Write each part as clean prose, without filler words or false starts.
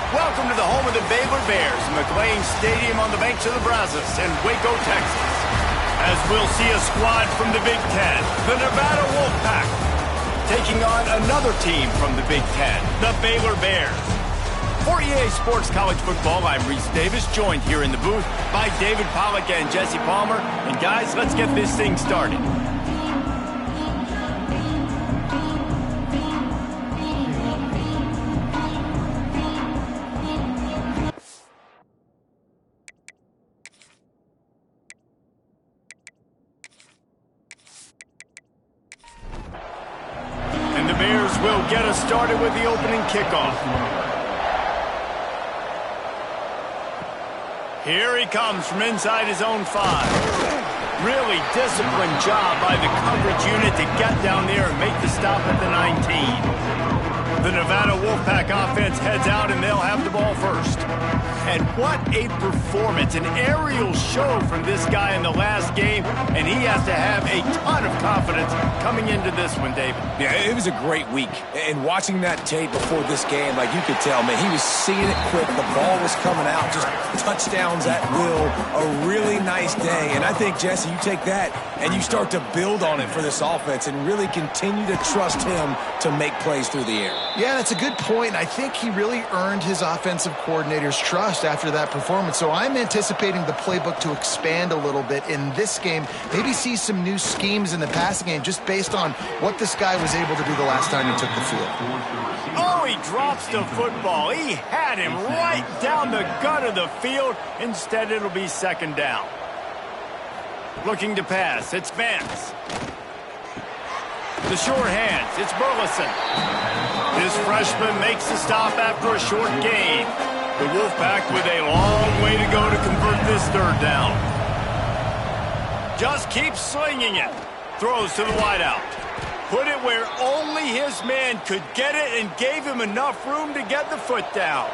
Welcome to the home of the Baylor Bears, McLean Stadium on the banks of the Brazos in Waco, Texas. As we'll see a squad from the Big Ten, the Nevada Wolfpack, taking on another team from the Big Ten, the Baylor Bears. For EA Sports College Football, I'm Reese Davis, joined here in the booth by David Pollack and Jesse Palmer. And guys, let's get this thing started. And the Bears will get us started with the opening kickoff. Here he comes from inside his own 5. Really disciplined job by the coverage unit to get down there and make the stop at the 19. The Nevada Wolfpack offense heads out and they'll have the ball first. And what a performance, an aerial show from this guy in the last game, and he has to have a ton of confidence coming into this one, David. Yeah, it was a great week. And watching that tape before this game, like you could tell, man, he was seeing it quick. The ball was coming out, just touchdowns at will. A really nice day. And I think, Jesse, you take that and you start to build on it for this offense and really continue to trust him to make plays through the air. Yeah, that's a good point. I think he really earned his offensive coordinator's trust after that performance. So I'm anticipating the playbook to expand a little bit in this game. Maybe see some new schemes in the passing game just based on what this guy was able to do the last time he took the field. Oh, he drops the football. He had him right down the gut of the field. Instead, it'll be second down. Looking to pass, it's Vance. The short hands, it's Burleson. This freshman makes the stop after a short gain. The Wolfpack with a long way to go to convert this third down. Just keeps slinging it. Throws to the wideout. Put it where only his man could get it and gave him enough room to get the foot down.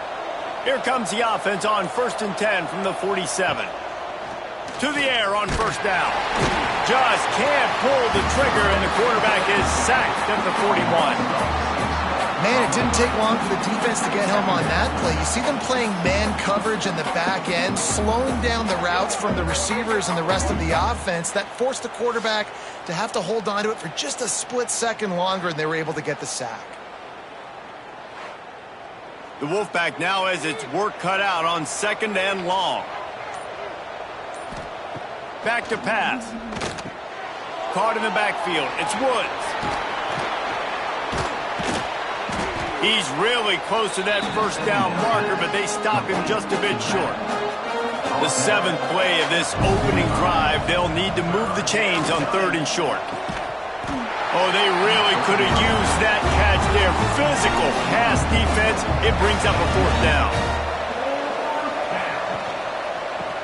Here comes the offense on 1st and 10 from the 47. To the air on first down. Just can't pull the trigger, and the quarterback is sacked at the 41. Man, it didn't take long for the defense to get home on that play. You see them playing man coverage in the back end, slowing down the routes from the receivers and the rest of the offense. That forced the quarterback to have to hold on to it for just a split second longer, and they were able to get the sack. The Wolfpack now has its work cut out on 2nd and long. Back to pass. Caught in the backfield. It's Woods. He's really close to that first down marker, but they stop him just a bit short. The 7th play of this opening drive, they'll need to move the chains on 3rd and short. Oh, they really could have used that catch there. Physical pass defense. It brings up a 4th down.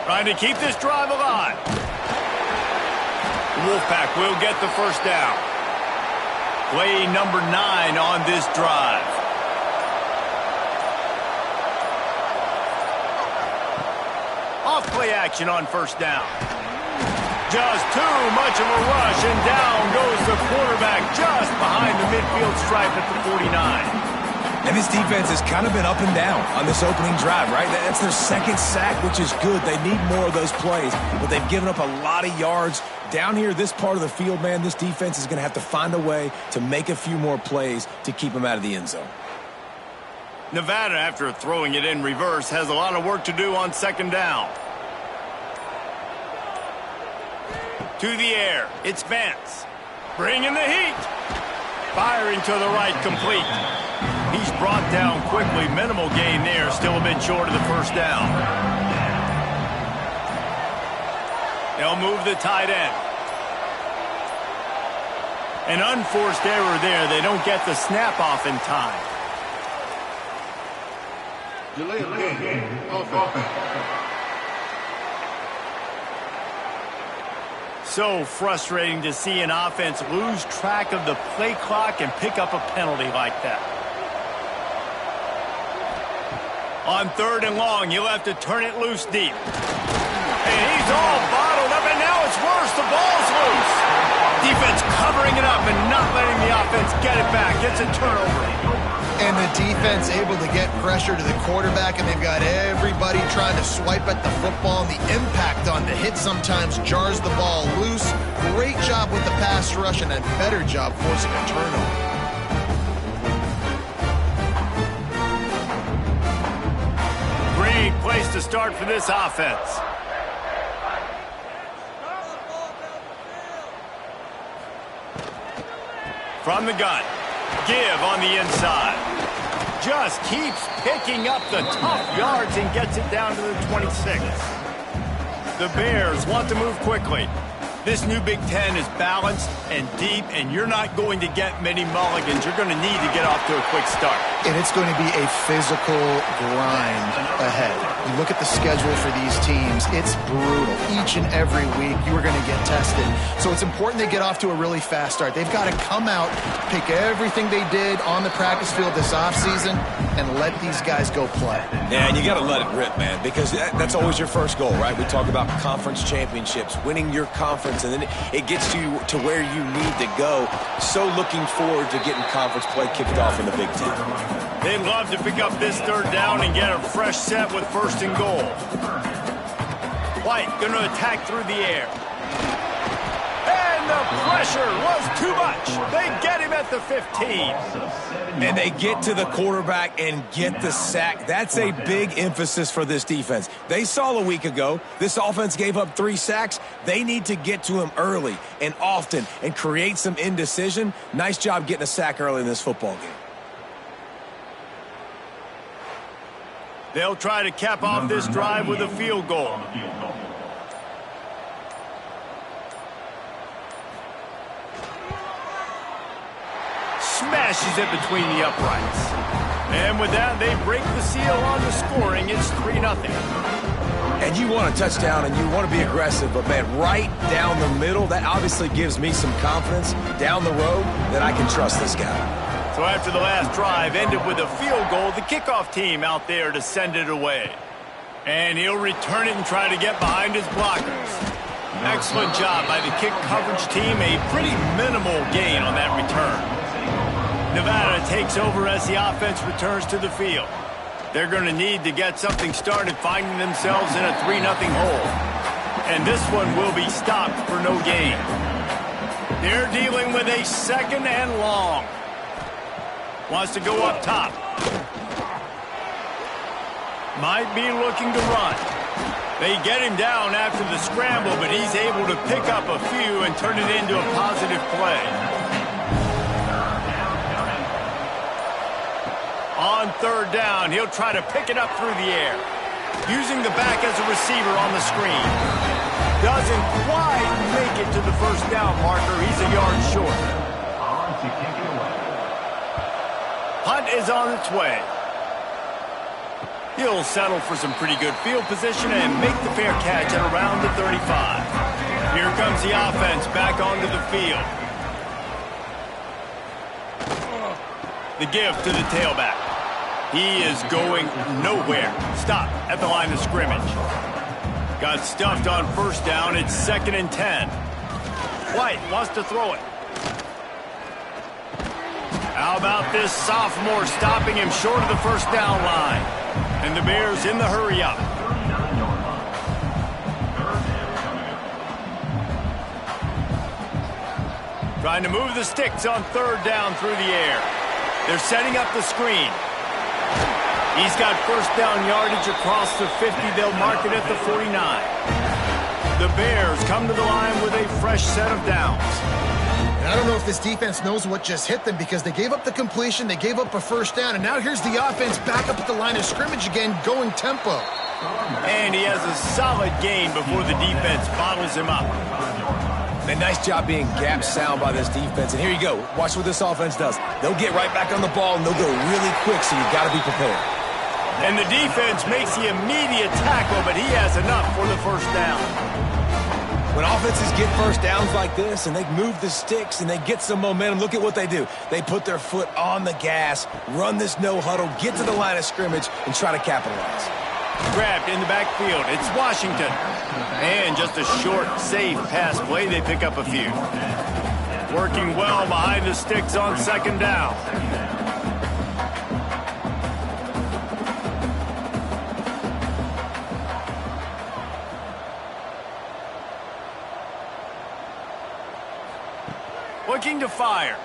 Trying to keep this drive alive. The Wolfpack will get the first down. Play number 9 on this drive. Off play action on first down. Just too much of a rush, and down goes the quarterback just behind the midfield stripe at the 49. And this defense has kind of been up and down on this opening drive, right? That's their 2nd sack, which is good. They need more of those plays, but they've given up a lot of yards. Down here, this part of the field, man, this defense is going to have to find a way to make a few more plays to keep them out of the end zone. Nevada, after throwing it in reverse, has a lot of work to do on 2nd down. To the air, it's Vance. Bringing the heat. Firing to the right, complete. He's brought down quickly. Minimal gain there, still a bit short of the first down. They'll move the tight end. An unforced error there. They don't get the snap off in time. Delay of game. Offense. So frustrating to see an offense lose track of the play clock and pick up a penalty like that. On 3rd and long, you'll have to turn it loose deep. And he's all bottled up, and now it's worse. The ball's loose. Defense covering it up and not letting the offense get it back. It's a turnover. And the defense able to get pressure to the quarterback, and they've got everybody trying to swipe at the football. And the impact on the hit sometimes jars the ball loose. Great job with the pass rush and a better job forcing a turnover. Great place to start for this offense. From the gun. Give on the inside. Just keeps picking up the tough yards and gets it down to the 26. The Bears want to move quickly. This new Big Ten is balanced and deep, and you're not going to get many mulligans. You're going to need to get off to a quick start. And it's going to be a physical grind ahead. You look at the schedule for these teams, it's brutal. Each and every week, you are going to get tested. So it's important they get off to a really fast start. They've got to come out, pick everything they did on the practice field this offseason, and let these guys go play. Yeah, and you got to let it rip, man, because that's always your first goal, right? We talk about conference championships, winning your conference, and then it gets you to where you need to go. So looking forward to getting conference play kicked off in the Big Ten. They'd love to pick up this third down and get a fresh set with first and goal. White going to attack through the air. And the pressure was too much. They get him at the 15. And they get to the quarterback and get the sack. That's a big emphasis for this defense. They saw a week ago, this offense gave up 3 sacks. They need to get to him early and often and create some indecision. Nice job getting a sack early in this football game. They'll try to cap off this drive with a field goal. Smashes it between the uprights. And with that, they break the seal on the scoring. It's 3-0. And you want a touchdown and you want to be aggressive, but, man, right down the middle, that obviously gives me some confidence down the road that I can trust this guy. So after the last drive ended with a field goal, the kickoff team out there to send it away. And he'll return it and try to get behind his blockers. Excellent job by the kick coverage team. A pretty minimal gain on that return. Nevada takes over as the offense returns to the field. They're going to need to get something started, finding themselves in a 3-0 hole. And this one will be stopped for no gain. They're dealing with a second and long. Wants to go up top. Might be looking to run. They get him down after the scramble, but he's able to pick up a few and turn it into a positive play. On third down, he'll try to pick it up through the air. Using the back as a receiver on the screen. Doesn't quite make it to the first down marker. He's a yard short. Hunt is on its way. He'll settle for some pretty good field position and make the fair catch at around the 35. Here comes the offense back onto the field. The give to the tailback. He is going nowhere. Stop at the line of scrimmage. Got stuffed on first down. It's 2nd and 10. White wants to throw it. How about this sophomore stopping him short of the first down line? And the Bears in the hurry up. Trying to move the sticks on third down through the air. They're setting up the screen. He's got first down yardage across the 50. They'll mark it at the 49. The Bears come to the line with a fresh set of downs. And I don't know if this defense knows what just hit them because they gave up the completion, they gave up a first down, and now here's the offense back up at the line of scrimmage again, going tempo. And he has a solid gain before the defense bottles him up. A nice job being gap sound by this defense. And here you go. Watch what this offense does. They'll get right back on the ball, and they'll go really quick, so you've got to be prepared. And the defense makes the immediate tackle, but he has enough for the first down. When offenses get first downs like this and they move the sticks and they get some momentum, look at what they do. They put their foot on the gas, run this no huddle, get to the line of scrimmage, and try to capitalize. Grabbed in the backfield. It's Washington. And just a short, safe pass play. They pick up a few. Working well behind the sticks on second down. looking to fire.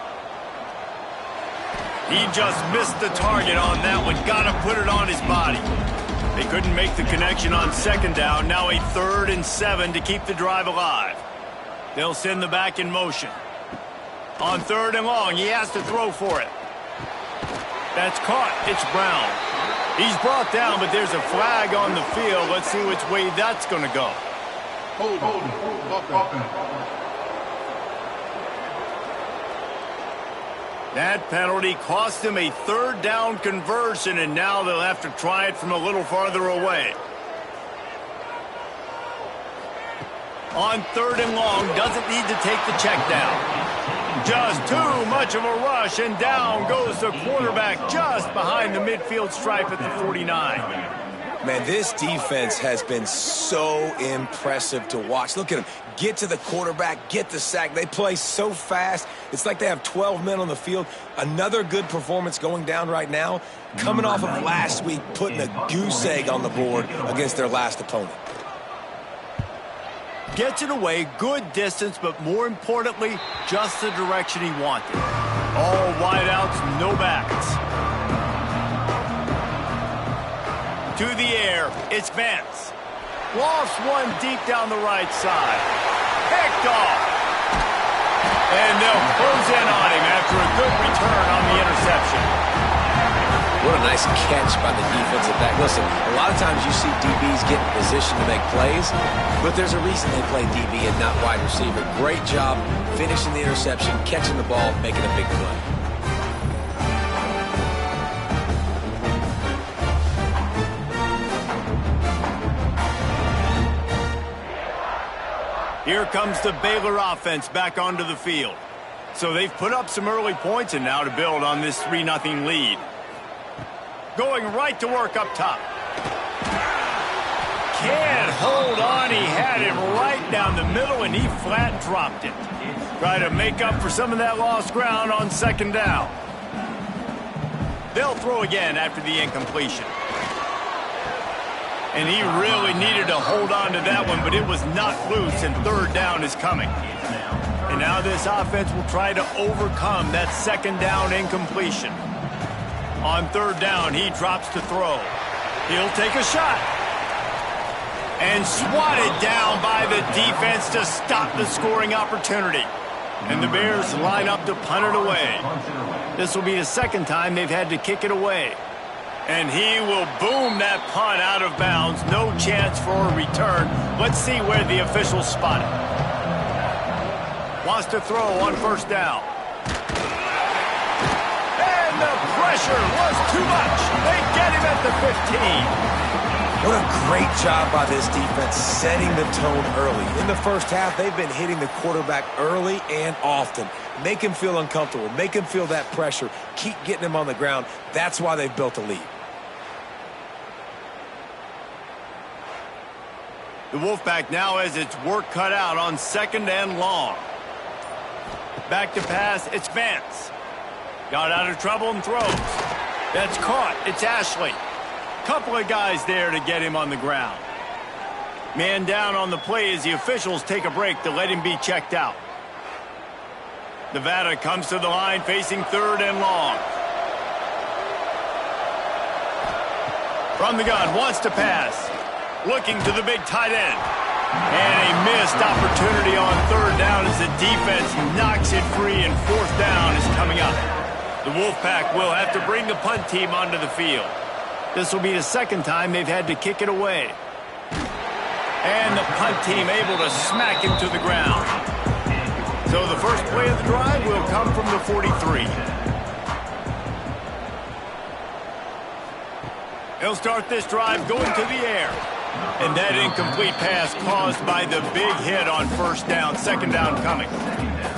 He just missed the target on that one. Got to put it on his body. They couldn't make the connection on second down. Now a 3rd and 7 to keep the drive alive. They'll send the back in motion. On 3rd and long, he has to throw for it. That's caught. It's Brown. He's brought down, but there's a flag on the field. Let's see which way that's going to go. Hold. That penalty cost him a 3rd down conversion, and now they'll have to try it from a little farther away. On 3rd and long, doesn't need to take the check down. Just too much of a rush, and down goes the quarterback just behind the midfield stripe at the 49. Man, this defense has been so impressive to watch. Look at them. Get to the quarterback, get the sack. They play so fast. It's like they have 12 men on the field. Another good performance going down right now. Coming off of last week, putting a goose egg on the board against their last opponent. Gets it away, good distance, but more importantly, just the direction he wanted. All wideouts, no backs. To the air, it's Vance. Lofts one deep down the right side. Picked off. And they'll close in on him after a good return on the interception. What a nice catch by the defensive back. Listen, a lot of times you see DBs get in position to make plays, but there's a reason they play DB and not wide receiver. Great job finishing the interception, catching the ball, making a big play. Here comes the Baylor offense back onto the field. So they've put up some early points, and now to build on this 3-0 lead. Going right to work up top. Can't hold on. He had him right down the middle, and he flat dropped it. Try to make up for some of that lost ground on second down. They'll throw again after the incompletion. And he really needed to hold on to that one, but it was not loose, and 3rd down is coming. And now this offense will try to overcome that second down incompletion. On 3rd down, he drops to throw. He'll take a shot. And swatted down by the defense to stop the scoring opportunity. And the Bears line up to punt it away. This will be the 2nd time they've had to kick it away. And he will boom that punt out of bounds. No chance for a return. Let's see where the officials spot it. Wants to throw on 1st down. And the pressure was too much. They get him at the 15. What a great job by this defense setting the tone early. In the first half, they've been hitting the quarterback early and often. Make him feel uncomfortable. Make him feel that pressure. Keep getting him on the ground. That's why they've built a lead. The Wolfpack now has its work cut out on 2nd and long. Back to pass, it's Vance. Got out of trouble and throws. That's caught, it's Ashley. Couple of guys there to get him on the ground. Man down on the play as the officials take a break to let him be checked out. Nevada comes to the line facing 3rd and long. From the gun, wants to pass. Looking to the big tight end. And a missed opportunity on 3rd down as the defense knocks it free, and 4th down is coming up. The Wolfpack will have to bring the punt team onto the field. This will be the 2nd time they've had to kick it away. And the punt team able to smack him to the ground. So the first play of the drive will come from the 43. He'll start this drive going to the air. And that incomplete pass caused by the big hit on 1st down. 2nd down coming.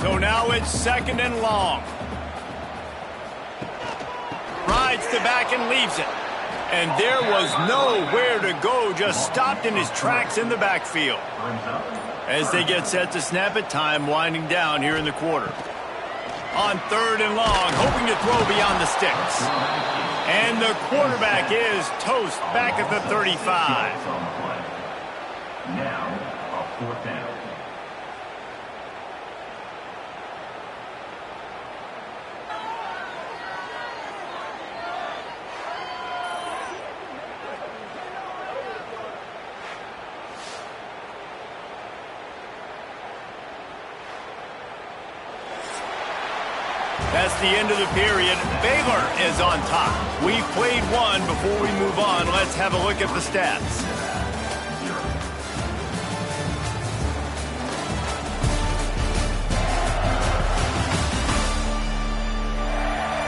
So now it's 2nd and long. Rides the back and leaves it. And there was nowhere to go. Just stopped in his tracks in the backfield. As they get set to snap it, time winding down here in the quarter. On 3rd and long, hoping to throw beyond the sticks. And the quarterback is toast back at the 35. Now, a 4th down. That's the end of the period. Baylor is on top. We've played one. Before we move on, let's have a look at the stats.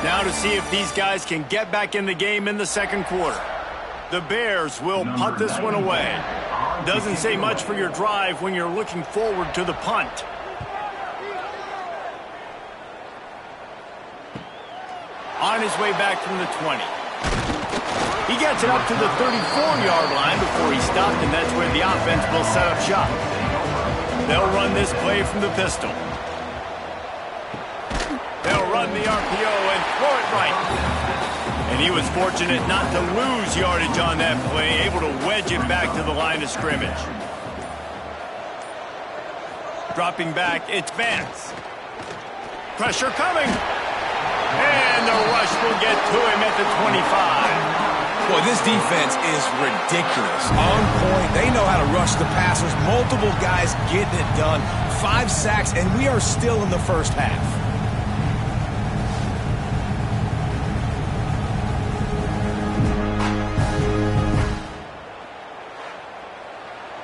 Now to see if these guys can get back in the game in the second quarter. The Bears will punt this one away. Doesn't say much for your drive when you're looking forward to the punt. On his way back from the 20. He gets it up to the 34-yard line before he stopped, and that's where the offense will set up shop. They'll run this play from the pistol. They'll run the RPO and throw it right. And he was fortunate not to lose yardage on that play, able to wedge it back to the line of scrimmage. Dropping back, it's Vance. Pressure coming. And the rush will get to him at the 25. Boy, this defense is ridiculous. On point. They know how to rush the passers. Multiple guys getting it done. 5 sacks, and we are still in the first half.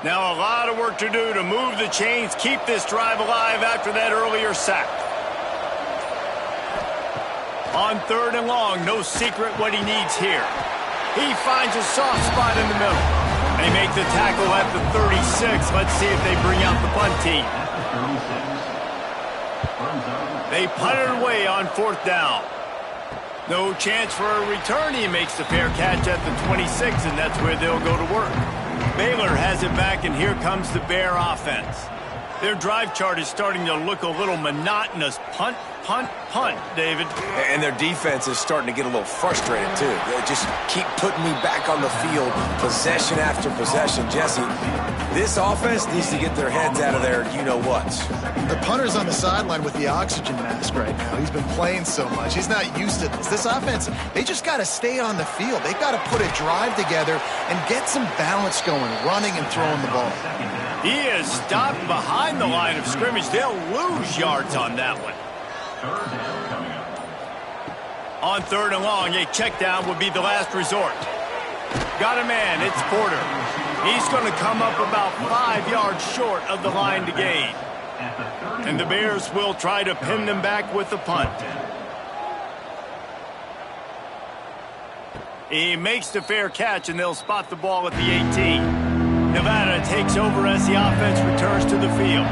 Now a lot of work to do to move the chains, keep this drive alive after that earlier sack. On 3rd and long, no secret what he needs here. He finds a soft spot in the middle. They make the tackle at the 36. Let's see if they bring out the punt team. They punt it away on 4th down. No chance for a return. He makes the fair catch at the 26, and that's where they'll go to work. Baylor has it back, and here comes the Bear offense. Their drive chart is starting to look a little monotonous. Punt, punt, punt, David. And their defense is starting to get a little frustrated, too. They just keep putting me back on the field, possession after possession. Jesse, this offense needs to get their heads out of their you-know-whats. The punter's on the sideline with the oxygen mask right now. He's been playing so much. He's not used to this. This offense, they just got to stay on the field. They've got to put a drive together and get some balance going, running and throwing the ball. He is stopped behind the line of scrimmage. They'll lose yards on that one. On 3rd and long, a check down would be the last resort. Got a man, it's Porter. He's going to come up about 5 yards short of the line to gain. And the Bears will try to pin them back with the punt. He makes the fair catch, and they'll spot the ball at the 18. Nevada takes over as the offense returns to the field.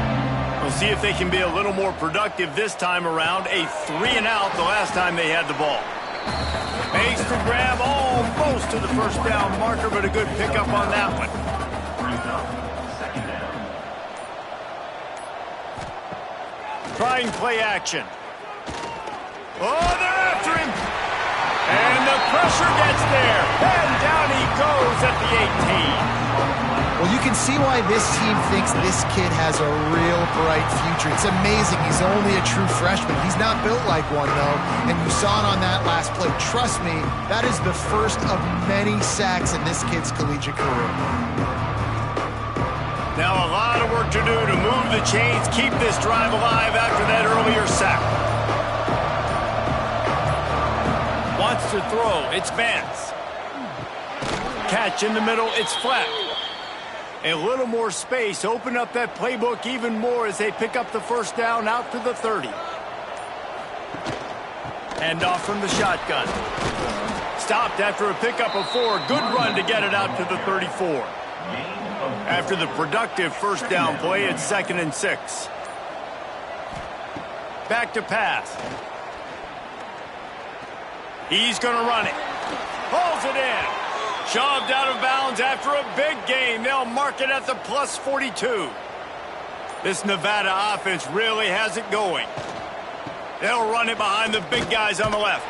We'll see if they can be a little more productive this time around. A 3-and-out the last time they had the ball. Makes the grab almost to the first down marker, but a good pickup on that one. Trying play action. Oh, they're after him. And the pressure gets there. And down he goes at the 18. Well, you can see why this team thinks this kid has a real bright future. It's amazing. He's only a true freshman. He's not built like one, though. And you saw it on that last play. Trust me, that is the first of many sacks in this kid's collegiate career. Now a lot of work to do to move the chains, keep this drive alive after that earlier sack. Wants to throw. It's Vance. Catch in the middle. It's Fleck. A little more space. Open up that playbook even more as they pick up the first down out to the 30. Hand off from the shotgun. Stopped after a pickup of 4. Good run to get it out to the 34. After the productive first down play, it's 2nd and 6. Back to pass. He's going to run it. Pulls it in. Shoved out of bounds after a big gain. They'll mark it at the plus 42. This Nevada offense really has it going. They'll run it behind the big guys on the left.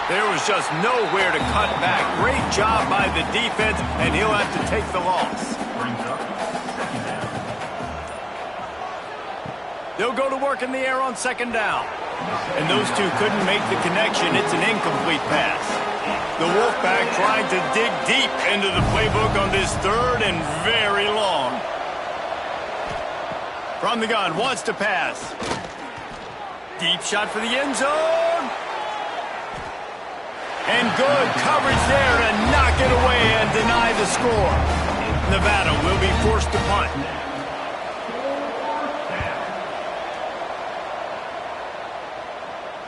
There was just nowhere to cut back. Great job by the defense, and he'll have to take the loss. They'll go to work in the air on 2nd down. And those two couldn't make the connection. It's an incomplete pass. The Wolfpack trying to dig deep into the playbook on this 3rd and very long. From the gun, wants to pass. Deep shot for the end zone. And good coverage there to knock it away and deny the score. Nevada will be forced to punt.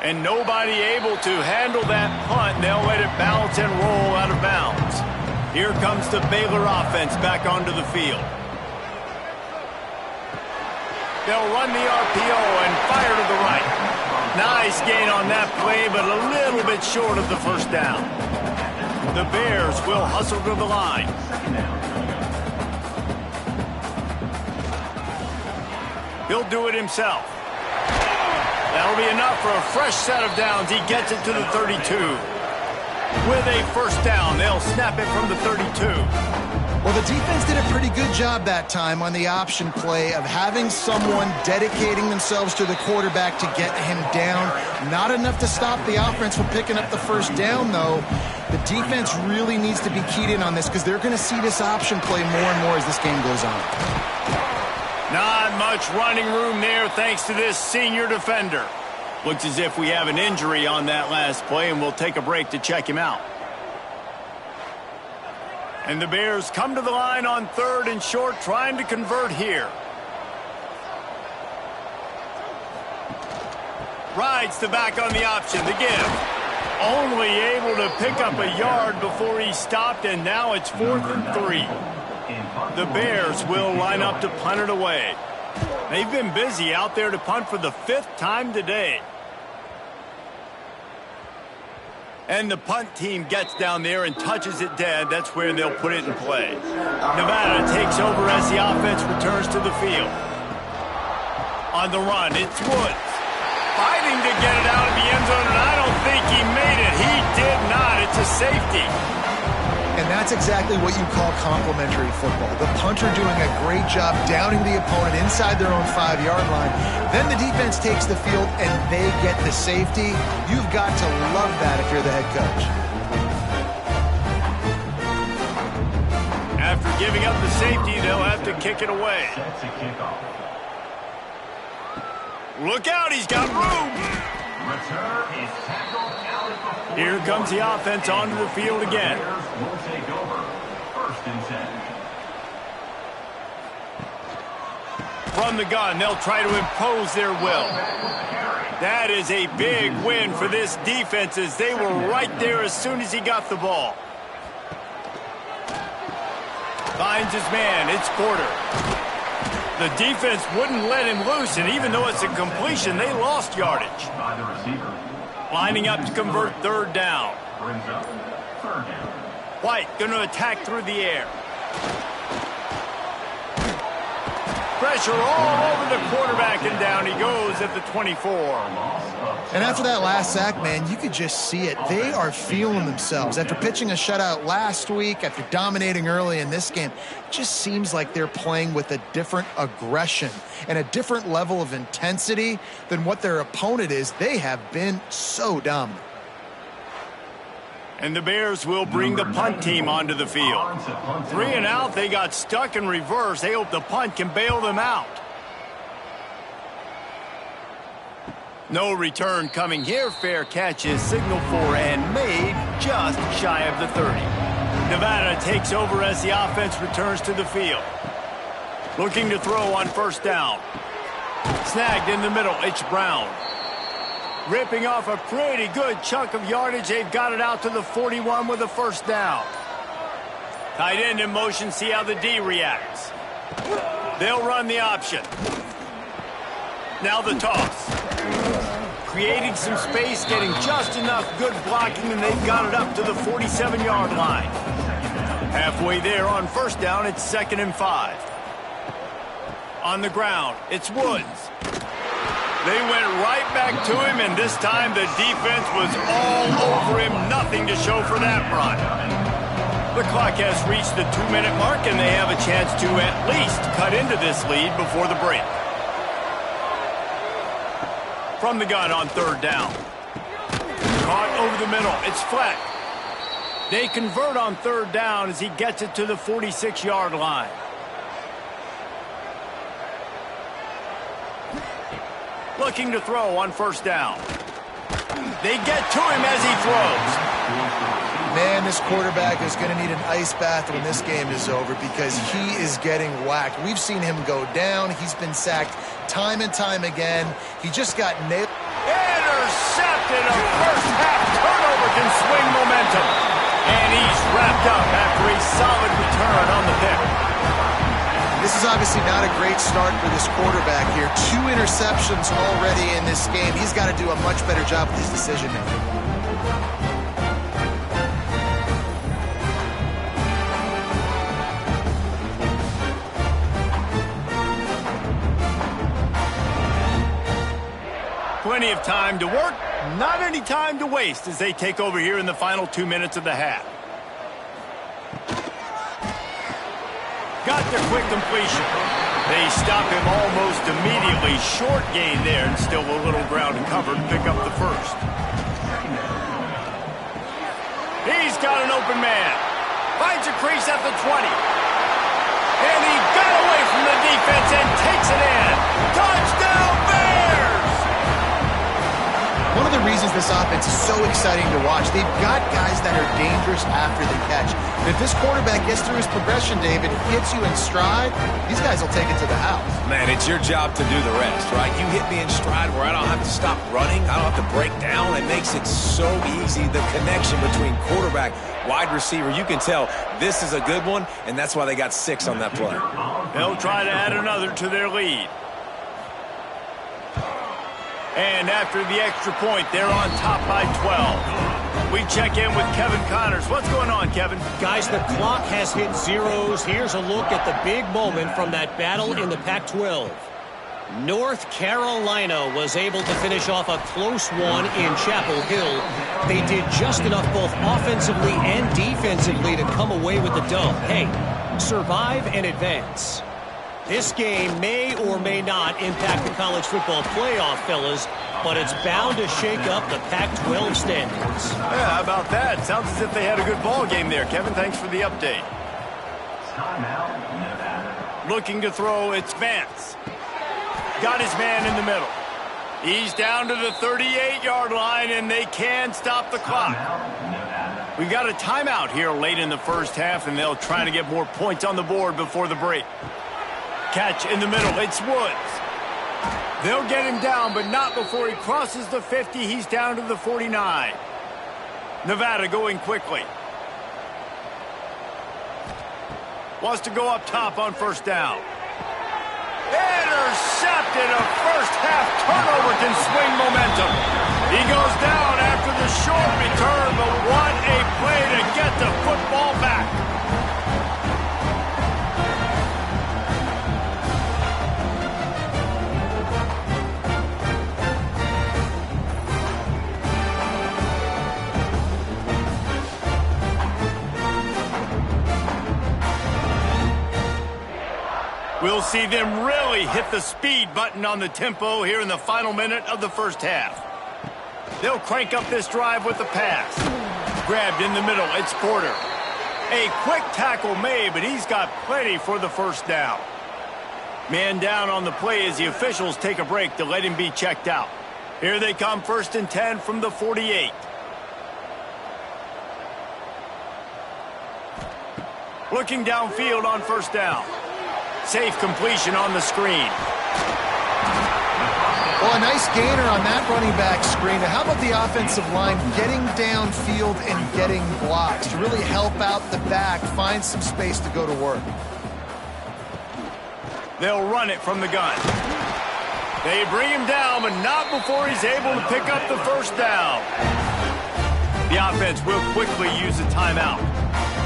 And nobody able to handle that punt. They'll let it bounce and roll out of bounds. Here comes the Baylor offense back onto the field. They'll run the RPO and fire to the right. Nice gain on that play, but a little bit short of the first down. The Bears will hustle to the line. He'll do it himself. That'll be enough for a fresh set of downs. He gets it to the 32. With a first down, they'll snap it from the 32. Well, the defense did a pretty good job that time on the option play of having someone dedicating themselves to the quarterback to get him down. Not enough to stop the offense from picking up the first down, though. The defense really needs to be keyed in on this because they're going to see this option play more and more as this game goes on. Not much running room there thanks to this senior defender. Looks as if we have an injury on that last play, and we'll take a break to check him out. And the Bears come to the line on 3rd and short, trying to convert here. Rides the back on the option, the give. Only able to pick up a yard before he stopped, and now it's 4th and 3. The Bears will line up to punt it away. They've been busy out there to punt for the 5th time today. And the punt team gets down there and touches it dead. That's where they'll put it in play. Nevada takes over as the offense returns to the field. On the run, it's Woods. Fighting to get it out of the end zone, and I don't think he made it. He did not. It's a safety. And that's exactly what you call complimentary football. The punter doing a great job downing the opponent inside their own 5-yard line. Then the defense takes the field and they get the safety. You've got to love that if you're the head coach. After giving up the safety, they'll have to kick it away. Look out, he's got room. Here comes the offense onto the field again. From the gun, they'll try to impose their will. That is a big win for this defense as they were right there as soon as he got the ball. Finds his man, it's Porter. The defense wouldn't let him loose, and even though it's a completion, they lost yardage. Lining up to convert 3rd down. White going to attack through the air. Pressure all over the quarterback, and down he goes at the 24. And after that last sack, man, you could just see it. They are feeling themselves. After pitching a shutout last week, after dominating early in this game, it just seems like they're playing with a different aggression and a different level of intensity than what their opponent is. They have been so dominant. And the Bears will bring the punt team onto the field. 3 and out, they got stuck in reverse. They hope the punt can bail them out. No return coming here. Fair catch is signaled for and made just shy of the 30. Nevada takes over as the offense returns to the field. Looking to throw on 1st down. Snagged in the middle, it's Brown. Ripping off a pretty good chunk of yardage. They've got it out to the 41 with a 1st down. Tight end in motion, see how the D reacts. They'll run the option. Now the toss. Creating some space, getting just enough good blocking, and they've got it up to the 47-yard line. Halfway there on 1st down, it's 2nd and 5. On the ground, it's Woods. They went right back to him, and this time the defense was all over him. Nothing to show for that run. The clock has reached the 2-minute mark, and they have a chance to at least cut into this lead before the break. From the gun on 3rd down. Caught over the middle. It's Fleck. They convert on 3rd down as he gets it to the 46-yard line. Looking to throw on 1st down. They get to him as he throws. Man, this quarterback is going to need an ice bath when this game is over because he is getting whacked. We've seen him go down. He's been sacked time and time again. He just got nailed. Intercepted. A first-half turnover can swing momentum. And he's wrapped up after a solid return on the pick. This is obviously not a great start for this quarterback here. 2 interceptions already in this game. He's got to do a much better job with his decision-making. Plenty of time to work, not any time to waste as they take over here in the final 2 minutes of the half. Got the quick completion. They stop him almost immediately. Short gain there and still a little ground covered to pick up the first. He's got an open man. Finds a crease at the 20. And he got away from the defense and takes it in. Touchdown Bears! One of the reasons this offense is so exciting to watch, they've got guys that are dangerous after the catch. And if this quarterback gets through his progression, David, hits you in stride, these guys will take it to the house. Man, it's your job to do the rest, right? You hit me in stride where I don't have to stop running. I don't have to break down. It makes it so easy. The connection between quarterback, wide receiver, you can tell this is a good one, and that's why they got 6 on that play. They'll try to add another to their lead. And after the extra point, they're on top by 12. We check in with Kevin Connors. What's going on, Kevin? Guys, the clock has hit zeros. Here's a look at the big moment from that battle in the Pac-12. North Carolina was able to finish off a close one in Chapel Hill. They did just enough both offensively and defensively to come away with the dub. Hey, survive and advance. This game may or may not impact the college football playoff, fellas, but it's bound to shake up the Pac-12 standards. Yeah, how about that? Sounds as if they had a good ball game there, Kevin. Thanks for the update. Looking to throw, it's Vance. Got his man in the middle. He's down to the 38-yard line, and they can stop the clock. We've got a timeout here late in the first half, and they'll try to get more points on the board before the break. Catch in the middle. It's Woods. They'll get him down, but not before he crosses the 50. He's down to the 49. Nevada going quickly. Wants to go up top on first down. Intercepted. A first-half turnover can swing momentum. He goes down after the short return, but what a play to get the football back. We'll see them really hit the speed button on the tempo here in the final minute of the first half. They'll crank up this drive with the pass. Grabbed in the middle, it's Porter. A quick tackle made, but he's got plenty for the first down. Man down on the play as the officials take a break to let him be checked out. Here they come, 1st and 10 from the 48. Looking downfield on first down. Safe completion on the screen. Well, a nice gainer on that running back screen. Now, how about the offensive line getting downfield and getting blocks to really help out the back, find some space to go to work? They'll run it from the gun. They bring him down, but not before he's able to pick up the first down. The offense will quickly use a timeout.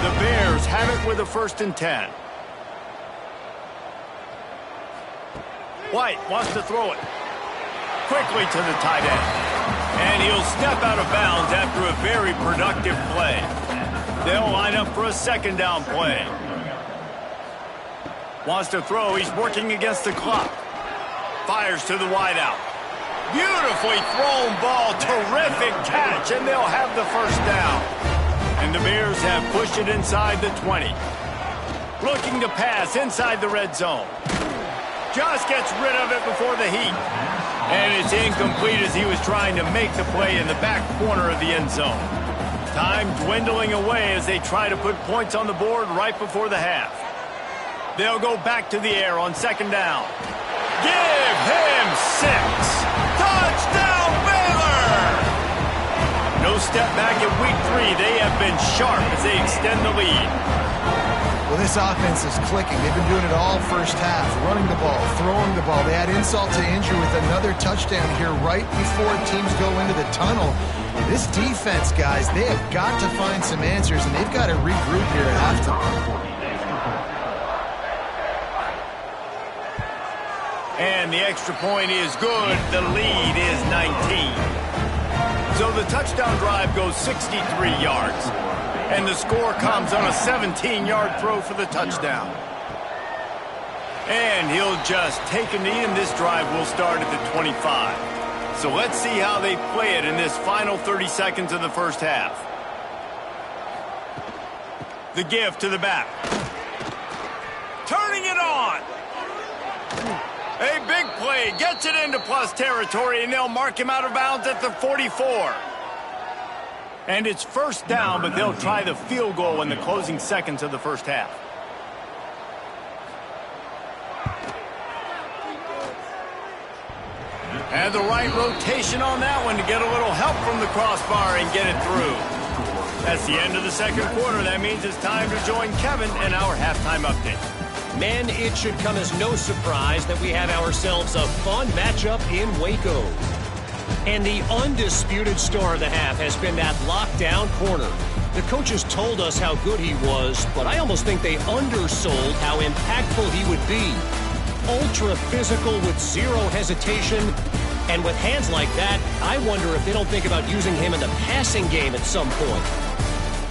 The Bears have it with a 1st and 10. White wants to throw it. Quickly to the tight end. And he'll step out of bounds after a very productive play. They'll line up for a 2nd down play. Wants to throw. He's working against the clock. Fires to the wideout. Beautifully thrown ball. Terrific catch. And they'll have the first down. And the Bears have pushed it inside the 20. Looking to pass inside the red zone. Just gets rid of it before the heat. And it's incomplete as he was trying to make the play in the back corner of the end zone. Time dwindling away as they try to put points on the board right before the half. They'll go back to the air on second down. Give him 6. Touchdown, Baylor! No step back in week 3. They have been sharp as they extend the lead. Well, this offense is clicking. They've been doing it all first half, running the ball, throwing the ball. They had insult to injury with another touchdown here right before teams go into the tunnel. This defense, guys, they have got to find some answers, and they've got to regroup here at halftime. And the extra point is good. The lead is 19. So the touchdown drive goes 63 yards. And the score comes on a 17-yard throw for the touchdown. And he'll just take a knee, and this drive will start at the 25. So let's see how they play it in this final 30 seconds of the first half. The give to the back. Turning it on. A big play. Gets it into plus territory, and they'll mark him out of bounds at the 44. And it's first down, but they'll try the field goal in the closing seconds of the first half. And the right rotation on that one to get a little help from the crossbar and get it through. That's the end of the second quarter. That means it's time to join Kevin in our halftime update. Men, it should come as no surprise that we have ourselves a fun matchup in Waco. And the undisputed star of the half has been that lockdown corner. The coaches told us how good he was, but I almost think they undersold how impactful he would be. Ultra physical with zero hesitation. And with hands like that, I wonder if they don't think about using him in the passing game at some point.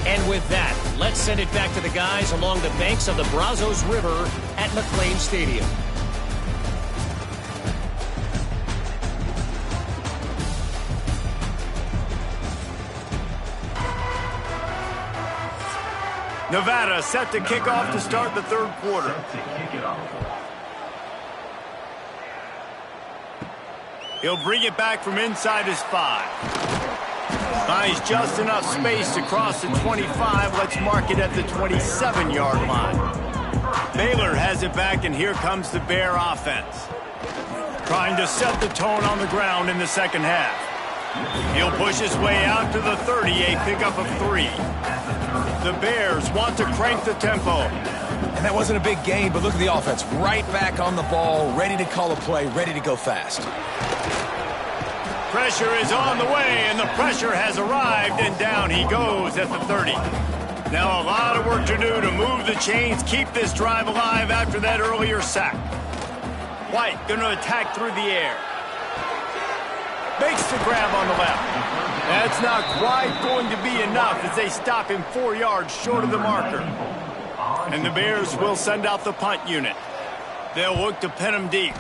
And with that, let's send it back to the guys along the banks of the Brazos River at McLean Stadium. Nevada set to kick off to start the third quarter. He'll bring it back from inside his 5. Finds just enough space to cross the 25. Let's mark it at the 27-yard line. Baylor has it back, and here comes the Bear offense. Trying to set the tone on the ground in the second half. He'll push his way out to the 30, a pickup of 3. The Bears want to crank the tempo. And that wasn't a big gain, but look at the offense. Right back on the ball, ready to call a play, ready to go fast. Pressure is on the way, and the pressure has arrived, and down he goes at the 30. Now a lot of work to do to move the chains, keep this drive alive after that earlier sack. White going to attack through the air. Makes the grab on the left. That's not quite going to be enough as they stop him 4 yards short of the marker. And the Bears will send out the punt unit. They'll look to pin him deep.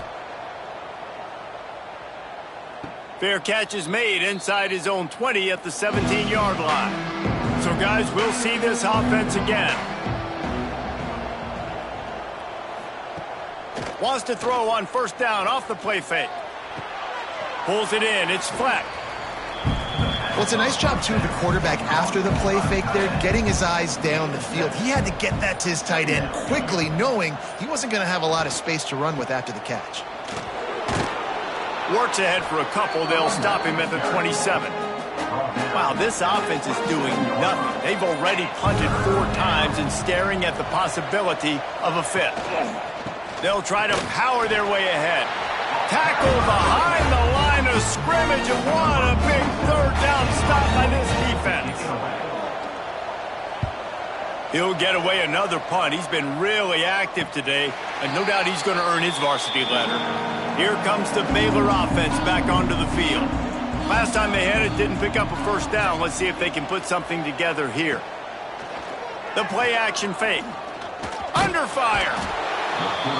Fair catch is made inside his own 20 at the 17-yard line. So, guys, we'll see this offense again. Wants to throw on first down off the play fake. Pulls it in. It's flat. Well, it's a nice job, too, of the quarterback after the play fake there, getting his eyes down the field. He had to get that to his tight end quickly, knowing he wasn't going to have a lot of space to run with after the catch. Works ahead for a couple. They'll stop him at the 27. Wow, this offense is doing nothing. They've already punted 4 times and staring at the possibility of a 5th. They'll try to power their way ahead. Tackle behind the line of scrimmage, and what a big third down stop by this defense. He'll get away another punt. He's been really active today, and no doubt he's going to earn his varsity letter. Here comes the Baylor offense back onto the field. Last time they had it, didn't pick up a first down. Let's see if they can put something together here. The play action fake. Under fire.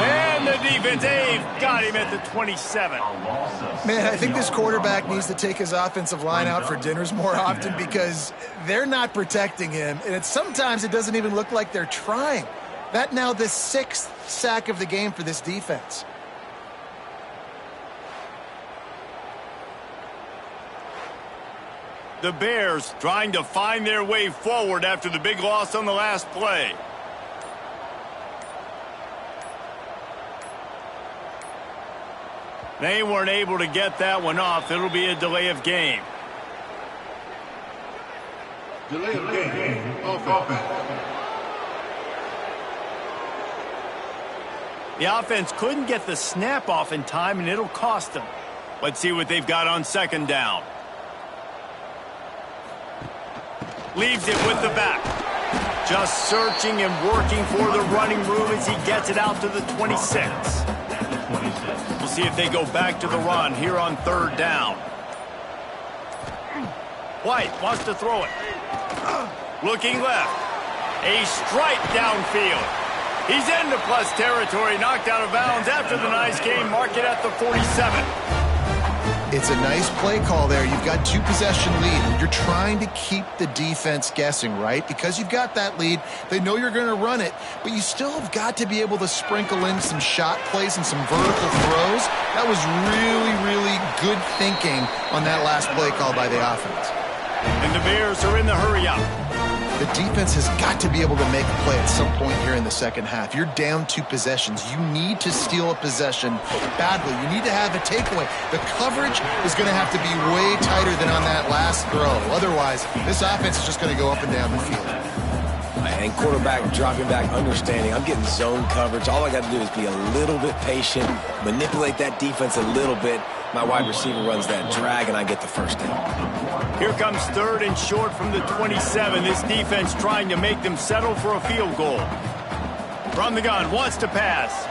And the defense, they've got him at the 27. Man, I think this quarterback needs to take his offensive line out for dinners more often because they're not protecting him. And sometimes it doesn't even look like they're trying. That now the 6th sack of the game for this defense. The Bears trying to find their way forward after the big loss on the last play. They weren't able to get that one off. It'll be a delay of game. Delay of game. Offense. The offense couldn't get the snap off in time, and it'll cost them. Let's see what they've got on second down. Leaves it with the back. Just searching and working for the running room as he gets it out to the 26. We'll see if they go back to the run here on third down. White wants to throw it. Looking left. A strike downfield. He's into plus territory, knocked out of bounds after the nice game. Mark it at the 47. It's a nice play call there. You've got 2-possession lead. You're trying to keep the defense guessing, right? Because you've got that lead. They know you're going to run it, but you still have got to be able to sprinkle in some shot plays and some vertical throws. That was really, really good thinking on that last play call by the offense. And the Bears are in the hurry up. The defense has got to be able to make a play at some point here in the second half. You're down 2 possessions. You need to steal a possession badly. You need to have a takeaway. The coverage is going to have to be way tighter than on that last throw. Otherwise, this offense is just going to go up and down the field. And quarterback dropping back, understanding I'm getting zone coverage. All I got to do is be a little bit patient, manipulate that defense a little bit. My wide receiver runs that drag, and I get the first down. Here comes third and short from the 27. This defense trying to make them settle for a field goal. From the gun, wants to pass.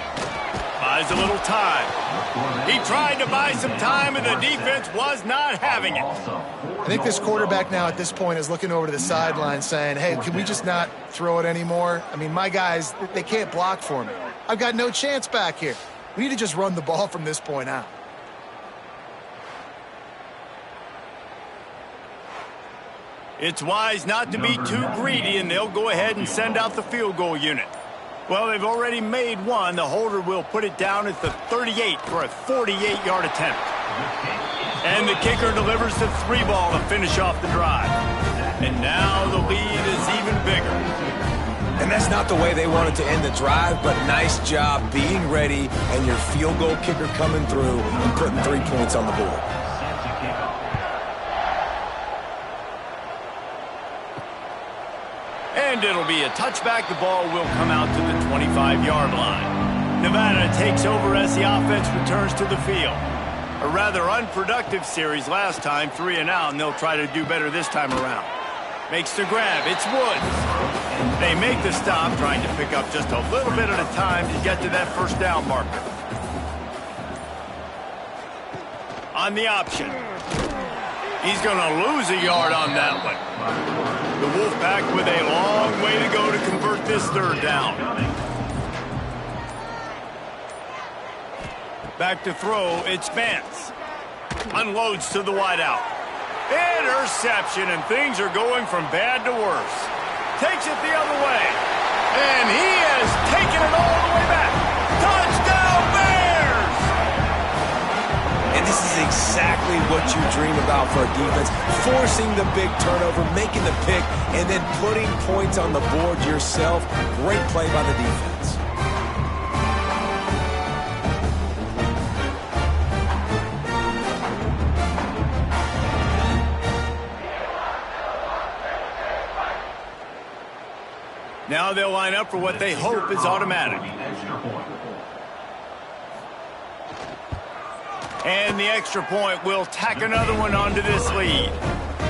Buys a little time. He tried to buy some time, and the defense was not having it. I think this quarterback now at this point is looking over to the sideline saying, hey, can we just not throw it anymore? I mean, my guys, they can't block for me. I've got no chance back here. We need to just run the ball from this point out. It's wise not to be too greedy, and they'll go ahead and send out the field goal unit. Well, they've already made one. The holder will put it down at the 38 for a 48-yard attempt. And the kicker delivers the 3-ball to finish off the drive. And now the lead is even bigger. And that's not the way they wanted to end the drive, but nice job being ready and your field goal kicker coming through and putting 3 points on the board. And it'll be a touchback. The ball will come out to the 25-yard line. Nevada takes over as the offense returns to the field. A rather unproductive series last time, 3 and out, and they'll try to do better this time around. Makes the grab. It's Woods. They make the stop, trying to pick up just a little bit at a time to get to that first down marker. On the option. He's going to lose a yard on that one. The Wolfpack with a long way to go to convert this third down. Back to throw, it's Vance. Unloads to the wideout. Interception, and things are going from bad to worse. Takes it the other way. And he has taken it all the way back. Touchdown, Bears! And this is exactly what you dream about for a defense. Forcing the big turnover, making the pick, and then putting points on the board yourself. Great play by the defense. Now they'll line up for what they hope is automatic. And the extra point will tack another one onto this lead.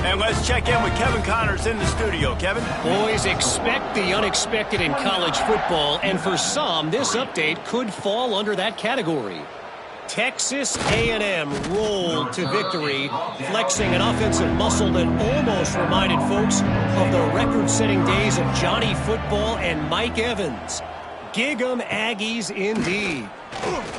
And let's check in with Kevin Connors in the studio. Kevin? Boys, expect the unexpected in college football, and for some, this update could fall under that category. Texas A&M rolled to victory, flexing an offensive muscle that almost reminded folks of the record-setting days of Johnny Football and Mike Evans. Gig 'em Aggies indeed.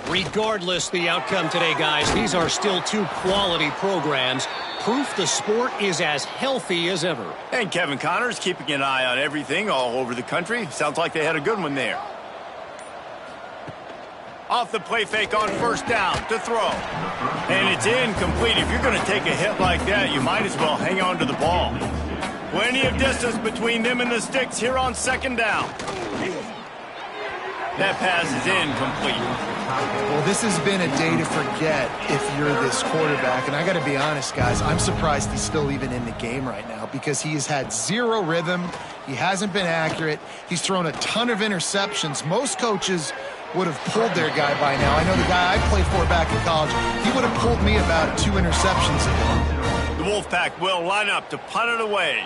Regardless the outcome today, guys, these are still 2 quality programs. Proof the sport is as healthy as ever. And Kevin Connors keeping an eye on everything all over the country. Sounds like they had a good one there. Off the play fake on first down to throw. And it's incomplete. If you're going to take a hit like that, you might as well hang on to the ball. Plenty of distance between them and the sticks here on second down. That pass is incomplete. Well, this has been a day to forget if you're this quarterback. And I got to be honest, guys, I'm surprised he's still even in the game right now because he has had zero rhythm. He hasn't been accurate. He's thrown a ton of interceptions. Most coaches would have pulled their guy by now. I know the guy I played for back in college, he would have pulled me about 2 interceptions ago. The Wolfpack will line up to punt it away.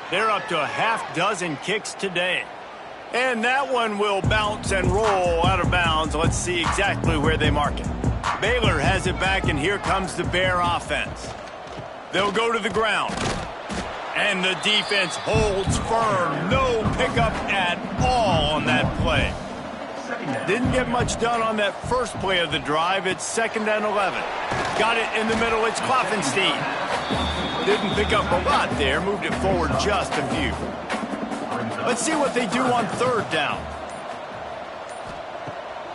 They're up to a half dozen kicks today. And that one will bounce and roll out of bounds. Let's see exactly where they mark it. Baylor has it back, and here comes the Bear offense. They'll go to the ground. And the defense holds firm. No pickup at all on that play. Didn't get much done on that first play of the drive. It's 2nd and 11. Got it in the middle. It's Kloffenstein. Didn't pick up a lot there. Moved it forward just a few. Let's see what they do on 3rd down.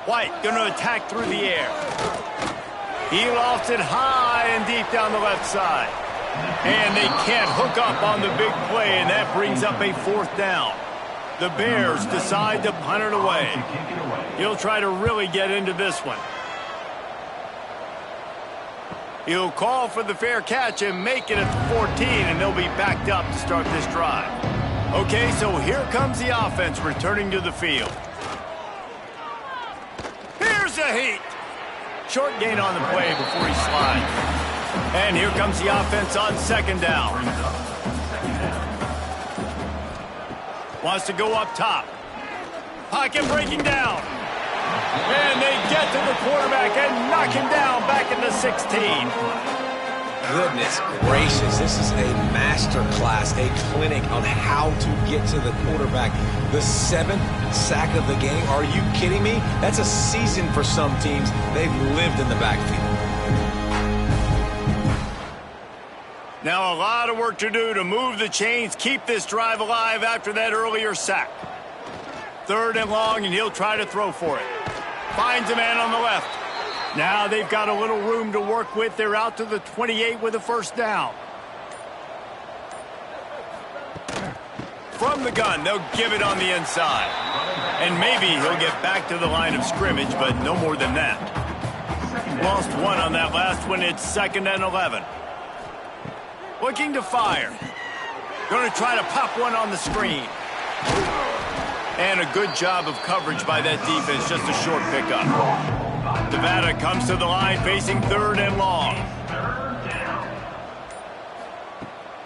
White going to attack through the air. He lofts it high and deep down the left side. And they can't hook up on the big play, and that brings up a 4th down. The Bears decide to punt it away. He'll try to really get into this one. He'll call for the fair catch and make it at the 14, and they'll be backed up to start this drive. Okay, so here comes the offense returning to the field. Here's a heat. Short gain on the play before he slides. And here comes the offense on 2nd down. Wants to go up top. Pocket breaking down. And they get to the quarterback and knock him down back into 16. Goodness gracious, this is a master class, a clinic on how to get to the quarterback. The 7th sack of the game. Are you kidding me? That's a season for some teams. They've lived in the backfield. Now a lot of work to do to move the chains, keep this drive alive after that earlier sack. 3rd and long, and he'll try to throw for it. Finds a man on the left. Now they've got a little room to work with. They're out to the 28 with a 1st down. From the gun, they'll give it on the inside. And maybe he'll get back to the line of scrimmage, but no more than that. Lost one on that last one. It's 2nd and 11. Looking to fire. Going to try to pop one on the screen. And a good job of coverage by that defense. Just a short pickup. Nevada comes to the line facing 3rd and long.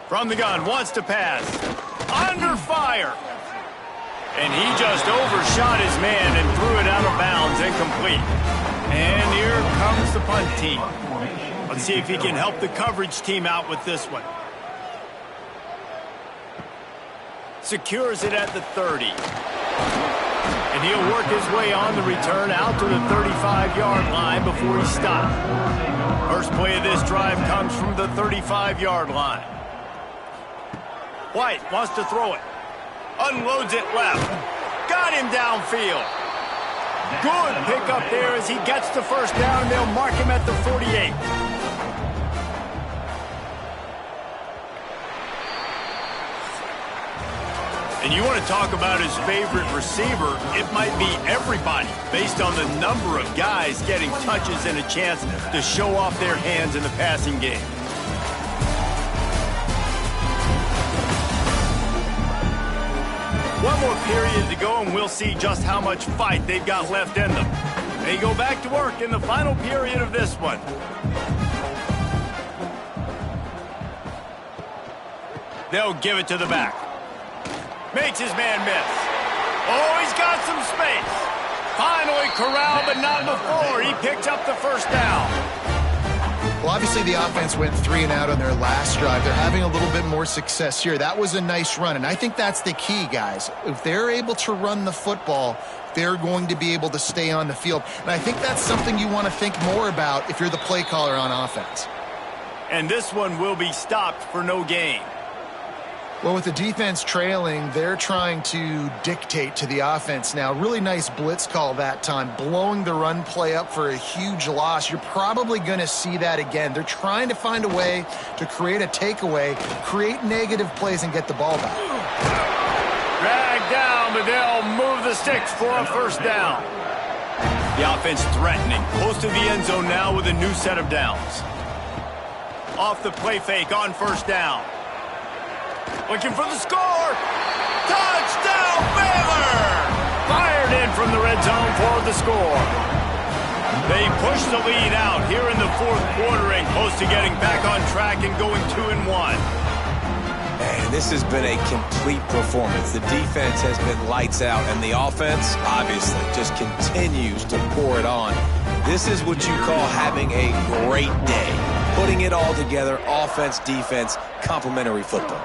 From the gun, wants to pass. Under fire. And he just overshot his man and threw it out of bounds, incomplete. And here comes the punt team. Let's see if he can help the coverage team out with this one. Secures it at the 30. And he'll work his way on the return out to the 35-yard line before he's stopped. First play of this drive comes from the 35-yard line. White wants to throw it. Unloads it left. Got him downfield. Good pickup there as he gets the 1st down, and they'll mark him at the 48. And you want to talk about his favorite receiver, it might be everybody based on the number of guys getting touches and a chance to show off their hands in the passing game. One more period to go, and we'll see just how much fight they've got left in them. They go back to work in the final period of this one. They'll give it to the back. Makes his man miss. Oh, he's got some space. Finally corralled, but not before. He picked up the 1st down. Well, obviously the offense went 3 and out on their last drive. They're having a little bit more success here. That was a nice run, and I think that's the key, guys. If they're able to run the football, they're going to be able to stay on the field. And I think that's something you want to think more about if you're the play caller on offense. And this one will be stopped for no gain. Well, with the defense trailing, they're trying to dictate to the offense now. Really nice blitz call that time, blowing the run play up for a huge loss. You're probably going to see that again. They're trying to find a way to create a takeaway, create negative plays, and get the ball back. Dragged down, but they'll move the sticks for a first down. The offense threatening, close to the end zone now with a new set of downs. Off the play fake on first down. Looking for the score. Touchdown, Baylor! Fired in from the red zone for the score. They push the lead out here in the fourth quarter and close to getting back on track and going 2-1. And this has been a complete performance. The defense has been lights out, and the offense, obviously, just continues to pour it on. This is what you call having a great day. Putting it all together, offense, defense, complementary football.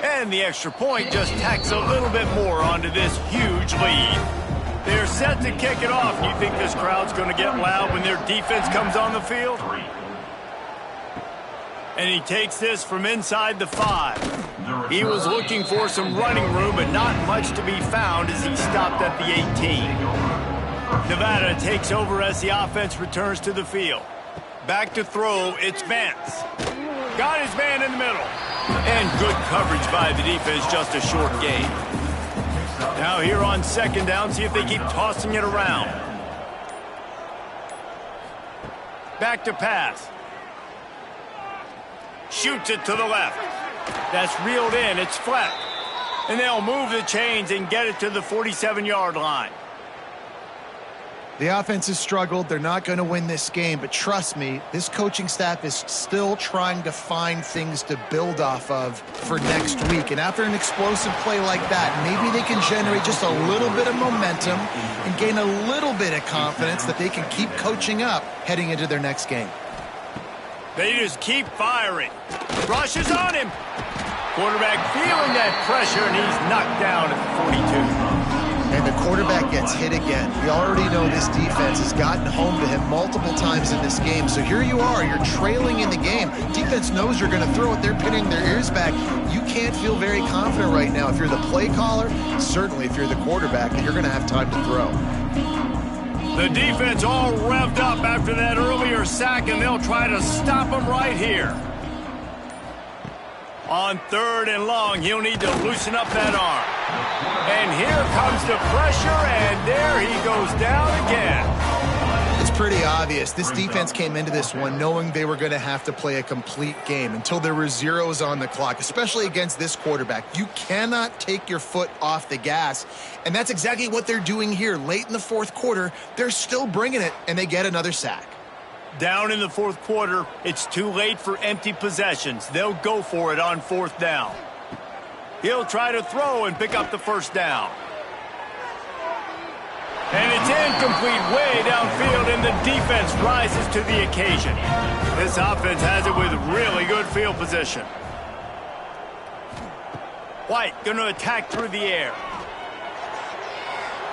And the extra point just tacks a little bit more onto this huge lead. They're set to kick it off. You think this crowd's going to get loud when their defense comes on the field? And he takes this from inside the 5. He was looking for some running room, but not much to be found as he stopped at the 18. Nevada takes over as the offense returns to the field. Back to throw, it's Vance. Got his man in the middle. And good coverage by the defense, just a short gain. Now here on second down, see if they keep tossing it around. Back to pass. Shoots it to the left. That's reeled in, it's flat. And they'll move the chains and get it to the 47-yard line. The offense has struggled. They're not going to win this game, but trust me, this coaching staff is still trying to find things to build off of for next week. And after an explosive play like that, maybe they can generate just a little bit of momentum and gain a little bit of confidence that they can keep coaching up heading into their next game. They just keep firing. Rushes on him. Quarterback feeling that pressure, and he's knocked down at the 42. And the quarterback gets hit again. We already know this defense has gotten home to him multiple times in this game. So here you are, you're trailing in the game. Defense knows you're going to throw it. They're pinning their ears back. You can't feel very confident right now if you're the play caller, certainly if you're the quarterback, that you're going to have time to throw. The defense all revved up after that earlier sack, and they'll try to stop him right here. On 3rd and long, he'll need to loosen up that arm. And here comes the pressure, and there he goes down again. It's pretty obvious. This defense came into this one knowing they were going to have to play a complete game until there were zeros on the clock, especially against this quarterback. You cannot take your foot off the gas, and that's exactly what they're doing here. Late in the fourth quarter, they're still bringing it, and they get another sack. Down in the fourth quarter, it's too late for empty possessions. They'll go for it on 4th down. He'll try to throw and pick up the first down. And it's incomplete way downfield, and the defense rises to the occasion. This offense has it with really good field position. White going to attack through the air.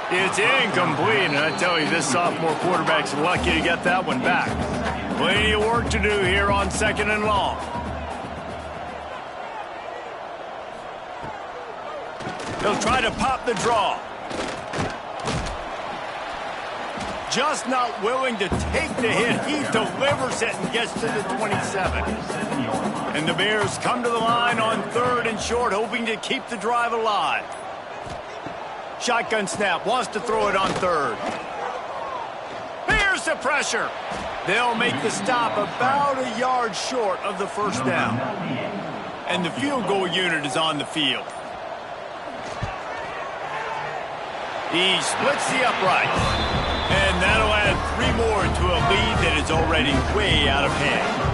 It's incomplete, and I tell you, this sophomore quarterback's lucky to get that one back. Plenty of work to do here on 2nd and long. He'll try to pop the draw. Just not willing to take the hit. He delivers it and gets to the 27. And the Bears come to the line on 3rd and short, hoping to keep the drive alive. Shotgun snap, wants to throw it on 3rd. Here's the pressure. They'll make the stop about a yard short of the first down. And the field goal unit is on the field. He splits the uprights. And that'll add 3 more to a lead that is already way out of hand.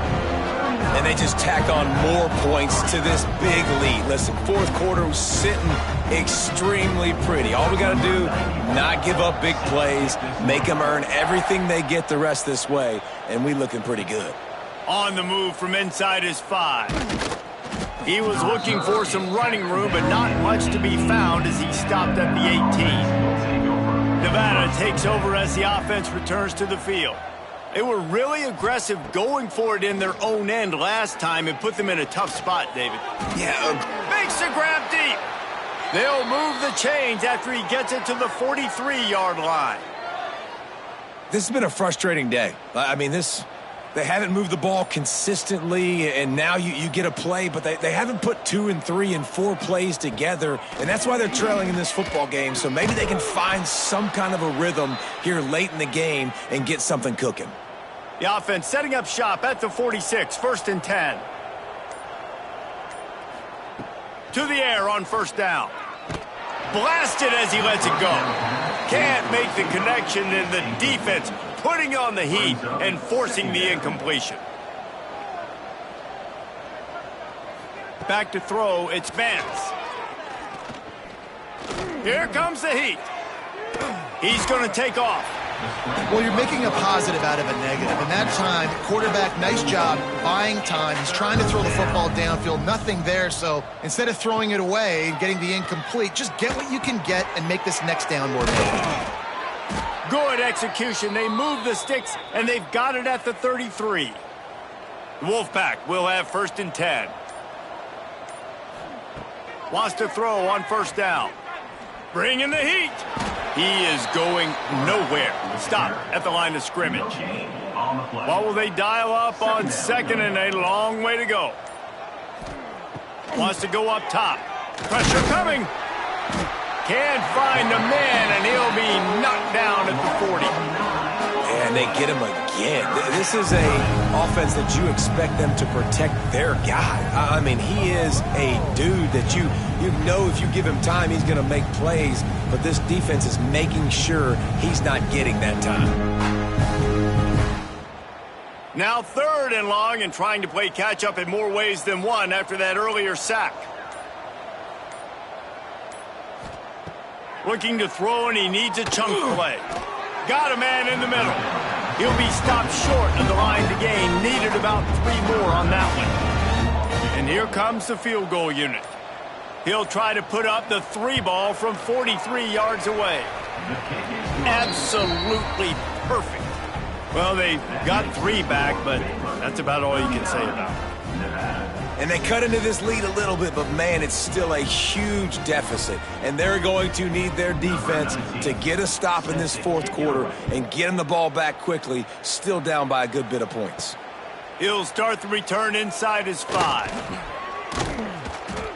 And they just tack on more points to this big lead. Listen, fourth quarter was sitting extremely pretty. All we got to do, not give up big plays, make them earn everything they get the rest this way, and we looking pretty good. On the move from inside his 5. He was looking for some running room, but not much to be found as he stopped at the 18. Nevada takes over as the offense returns to the field. They were really aggressive going for it in their own end last time and put them in a tough spot, David. Yeah, Makes the grab deep. They'll move the chains after he gets it to the 43-yard line. This has been a frustrating day. I mean, they haven't moved the ball consistently, and now you get a play, but they haven't put 2 and 3 and 4 plays together, and that's why they're trailing in this football game. So maybe they can find some kind of a rhythm here late in the game and get something cooking. The offense setting up shop at the 46, 1st and 10. To the air on 1st down. Blasted as he lets it go. Can't make the connection, and the defense putting on the heat and forcing the incompletion. Back to throw, it's Vance. Here comes the heat. He's going to take off. Well, you're making a positive out of a negative. In that time, quarterback, nice job buying time. He's trying to throw the football downfield. Nothing there, so instead of throwing it away and getting the incomplete, just get what you can get and make this next down more manageable. Good execution. They move the sticks, and they've got it at the 33. The Wolfpack will have 1st and 10. Wants to throw on 1st down. Bringing the heat. He is going nowhere. Stop at the line of scrimmage. What will they dial up on 2nd and a long way to go? Wants to go up top. Pressure coming. Can't find a man, and he'll be knocked down at the 40. And they get him again. This is a offense that you expect them to protect their guy. I mean, he is a dude that you know if you give him time, he's going to make plays. But this defense is making sure he's not getting that time. Now 3rd and long, and trying to play catch-up in more ways than one after that earlier sack. Looking to throw, and he needs a chunk play. Got a man in the middle. He'll be stopped short of the line to gain. Needed about 3 more on that one. And here comes the field goal unit. He'll try to put up the 3 ball from 43 yards away. Absolutely perfect. Well, they got 3 back, but that's about all you can say about it. And they cut into this lead a little bit, but, man, it's still a huge deficit. And they're going to need their defense to get a stop in this 4th quarter and get them the ball back quickly, still down by a good bit of points. He'll start the return inside his 5.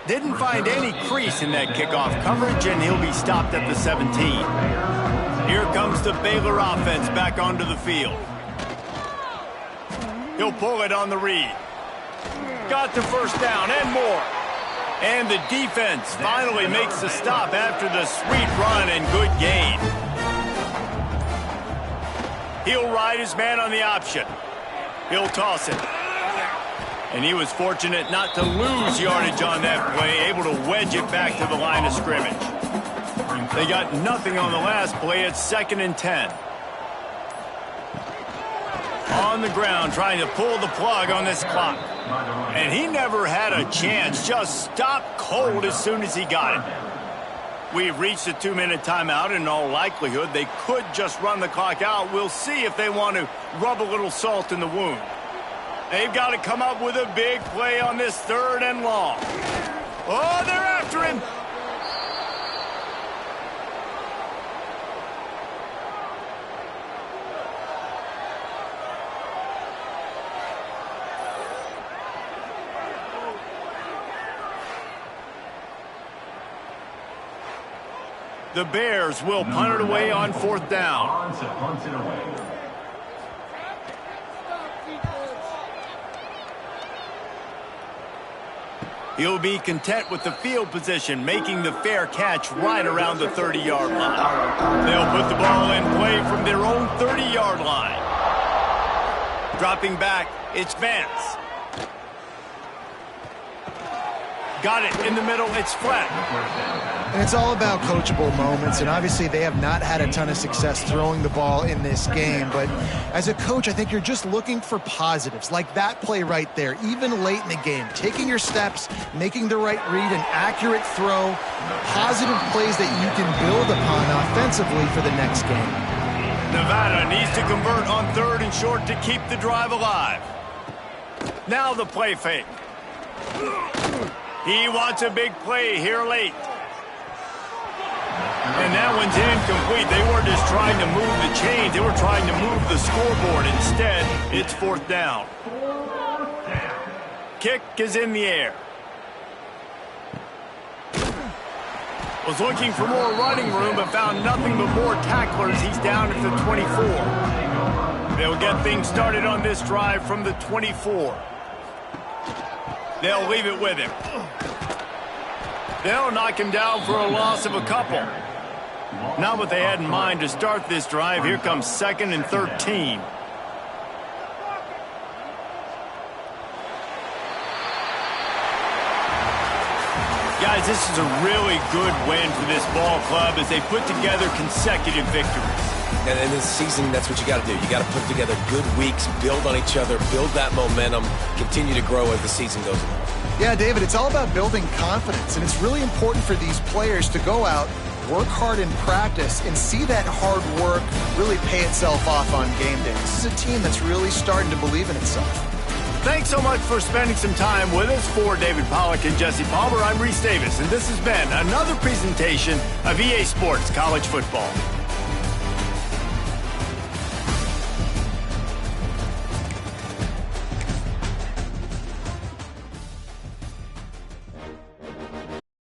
Didn't find any crease in that kickoff coverage, and he'll be stopped at the 17. Here comes the Baylor offense back onto the field. He'll pull it on the read. Got the 1st down and more. And the defense finally makes the stop after the sweet run and good gain. He'll ride his man on the option. He'll toss it. And he was fortunate not to lose yardage on that play, able to wedge it back to the line of scrimmage. They got nothing on the last play. It's 2nd and 10. On the ground, trying to pull the plug on this clock. And he never had a chance. Just stopped cold as soon as he got it. We've reached a 2-minute timeout. In all likelihood, they could just run the clock out. We'll see if they want to rub a little salt in the wound. They've got to come up with a big play on this 3rd and long. Oh, they're after him. The Bears will punt it away on 4th down. He'll be content with the field position, making the fair catch right around the 30-yard line. They'll put the ball in play from their own 30-yard line. Dropping back, it's Vance. Got it in the middle, it's flat. And it's all about coachable moments, and obviously they have not had a ton of success throwing the ball in this game, but as a coach, I think you're just looking for positives, like that play right there, even late in the game, taking your steps, making the right read, an accurate throw, positive plays that you can build upon offensively for the next game. Nevada needs to convert on 3rd and short to keep the drive alive. Now the play fake. He wants a big play here late. And that one's incomplete. They weren't just trying to move the chains. They were trying to move the scoreboard. Instead, it's fourth down. Kick is in the air. Was looking for more running room, but found nothing but more tacklers. He's down at the 24. They'll get things started on this drive from the 24. They'll leave it with him. They'll knock him down for a loss of a couple. Not what they had in mind to start this drive. Here comes 2nd and 13. Guys, this is a really good win for this ball club as they put together consecutive victories. And in this season, that's what you got to do. You got to put together good weeks, build on each other, build that momentum, continue to grow as the season goes along. Yeah, David, it's all about building confidence, and it's really important for these players to go out, work hard in practice, and see that hard work really pay itself off on game day. This is a team that's really starting to believe in itself. Thanks so much for spending some time with us. For David Pollack and Jesse Palmer, I'm Reese Davis, and this has been another presentation of EA Sports College Football.